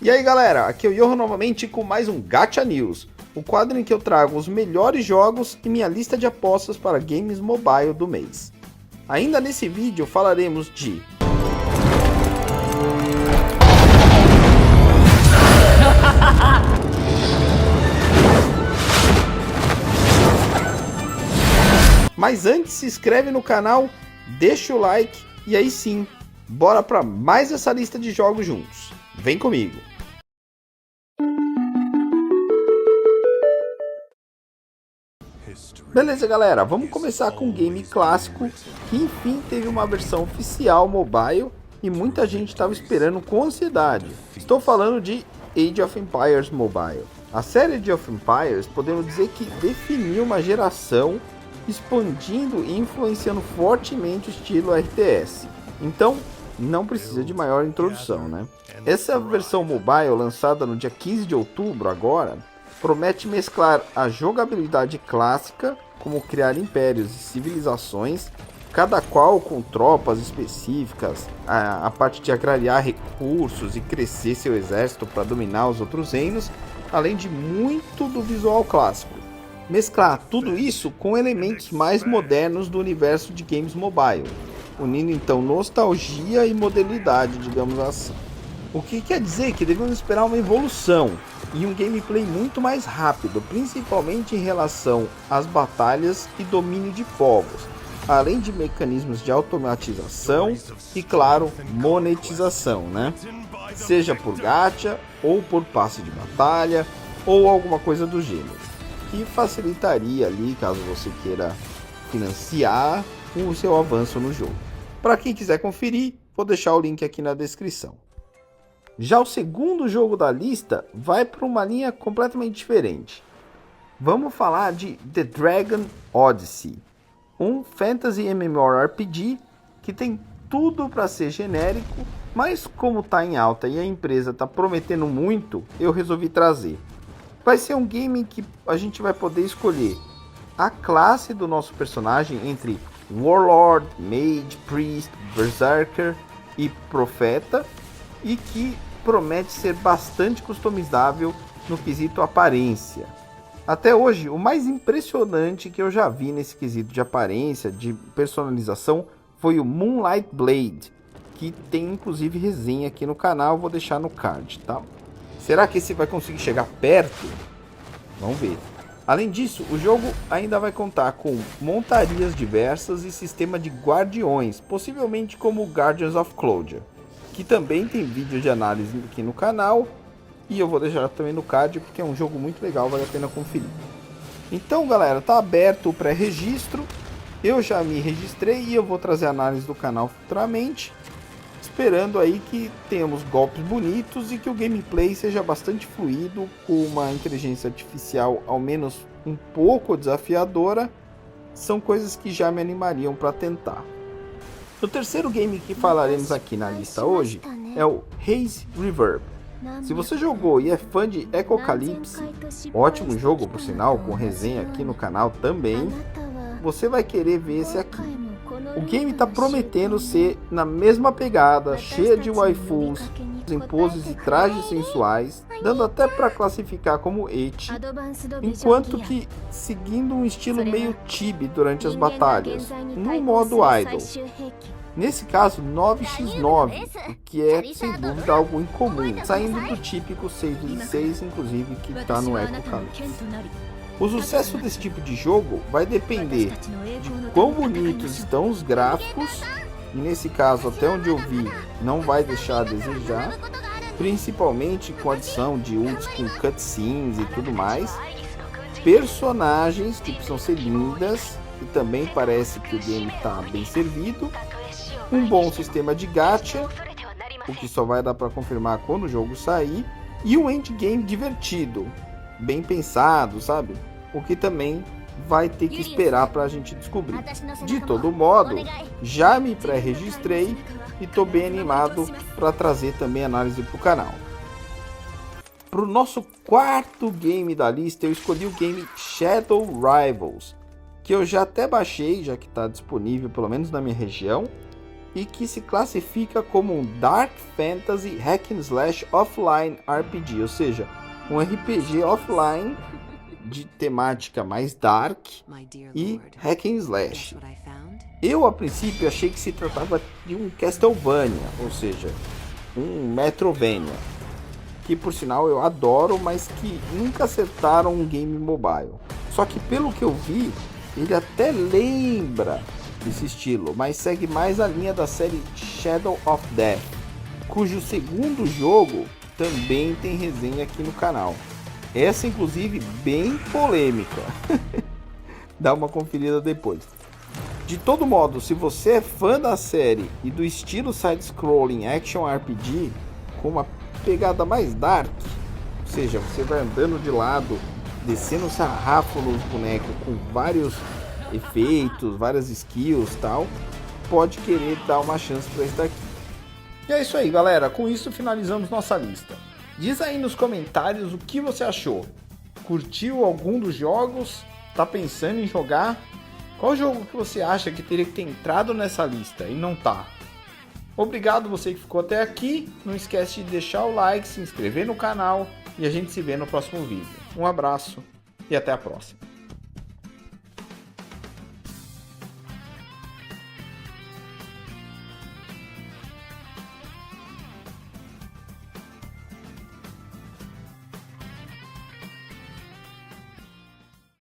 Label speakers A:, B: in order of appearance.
A: E aí galera, aqui é o Yoho novamente com mais um Gacha News, o quadro em que eu trago os melhores jogos e minha lista de apostas para games mobile do mês. Ainda nesse vídeo falaremos de Mas antes, se inscreve no canal, deixa o like e aí sim, bora para mais essa lista de jogos juntos. Vem comigo! Beleza galera, vamos começar com um game clássico que enfim teve uma versão oficial mobile e muita gente estava esperando com ansiedade. Estou falando de Age of Empires Mobile. A série Age of Empires podemos dizer que definiu uma geração, expandindo e influenciando fortemente o estilo RTS. Então, não precisa de maior introdução, né? Essa versão mobile, lançada no dia 15 de outubro agora, promete mesclar a jogabilidade clássica, como criar impérios e civilizações, cada qual com tropas específicas, a parte de agrariar recursos e crescer seu exército para dominar os outros reinos, além de muito do visual clássico. Mesclar tudo isso com elementos mais modernos do universo de games mobile, unindo então nostalgia e modernidade, digamos assim. O que quer dizer que devemos esperar uma evolução e um gameplay muito mais rápido, principalmente em relação às batalhas e domínio de povos, além de mecanismos de automatização e, claro, monetização, né? Seja por gacha ou por passe de batalha ou alguma coisa do gênero, que facilitaria ali caso você queira financiar o seu avanço no jogo. Para quem quiser conferir, vou deixar o link aqui na descrição. Já o segundo jogo da lista vai para uma linha completamente diferente. Vamos falar de The Dragon Odyssey, um fantasy MMORPG que tem tudo para ser genérico, mas como está em alta e a empresa está prometendo muito, eu resolvi trazer. Vai ser um game em que a gente vai poder escolher a classe do nosso personagem entre Warlord, Mage, Priest, Berserker e Profeta, e que promete ser bastante customizável no quesito aparência. Até hoje, o mais impressionante que eu já vi nesse quesito de aparência, de personalização, foi o Moonlight Blade, que tem inclusive resenha aqui no canal, vou deixar no card, tá? Será que esse vai conseguir chegar perto? Vamos ver. Além disso, o jogo ainda vai contar com montarias diversas e sistema de guardiões, possivelmente como Guardians of Clodia, que também tem vídeo de análise aqui no canal, e eu vou deixar também no card porque é um jogo muito legal, vale a pena conferir. Então galera, tá aberto o pré-registro, eu já me registrei e eu vou trazer análise do canal futuramente, esperando aí que tenhamos golpes bonitos e que o gameplay seja bastante fluido, com uma inteligência artificial ao menos um pouco desafiadora. São coisas que já me animariam para tentar. O terceiro game que falaremos aqui na lista hoje é o Haze Reverb. Se você jogou e é fã de Ecocalypse, ótimo jogo por sinal, com resenha aqui no canal também, você vai querer ver esse aqui. O game está prometendo ser na mesma pegada, cheia de waifus, em poses e trajes sensuais, dando até para classificar como ecchi, enquanto que seguindo um estilo meio chibi durante as batalhas, no modo idol. Nesse caso 9x9, o que é sem dúvida algo incomum, saindo do típico 6x6, inclusive que está no Ecocalypse. O sucesso desse tipo de jogo vai depender de quão bonitos estão os gráficos, e nesse caso, até onde eu vi, não vai deixar a desejar, principalmente com a adição de ults com cutscenes e tudo mais, personagens que precisam ser lindas, e também parece que o game está bem servido, um bom sistema de gacha, o que só vai dar para confirmar quando o jogo sair, e um endgame divertido, bem pensado, sabe? O que também vai ter que esperar para a gente descobrir. De todo modo, já me pré-registrei e estou bem animado para trazer também análise para o canal. Para o nosso quarto game da lista, eu escolhi o game Shadow Rivals, que eu já até baixei, já que está disponível pelo menos na minha região, e que se classifica como um Dark Fantasy Hack and Slash Offline RPG, ou seja, um RPG offline de temática mais dark e Hack and Slash. Eu, a princípio, achei que se tratava de um Castlevania, ou seja, um Metrovania, que por sinal eu adoro, mas que nunca acertaram um game mobile. Só que pelo que eu vi, ele até lembra desse estilo, mas segue mais a linha da série Shadow of Death, cujo segundo jogo também tem resenha aqui no canal. Essa inclusive bem polêmica. Dá uma conferida depois. De todo modo, se você é fã da série e do estilo side-scrolling action RPG, com uma pegada mais dark, ou seja, você vai andando de lado, descendo o sarrafo nos bonecos com vários efeitos, várias skills e tal, pode querer dar uma chance para esse daqui. E é isso aí, galera. Com isso finalizamos nossa lista. Diz aí nos comentários o que você achou. Curtiu algum dos jogos? Tá pensando em jogar? Qual jogo que você acha que teria que ter entrado nessa lista e não tá? Obrigado você que ficou até aqui. Não esquece de deixar o like, se inscrever no canal e a gente se vê no próximo vídeo. Um abraço e até a próxima.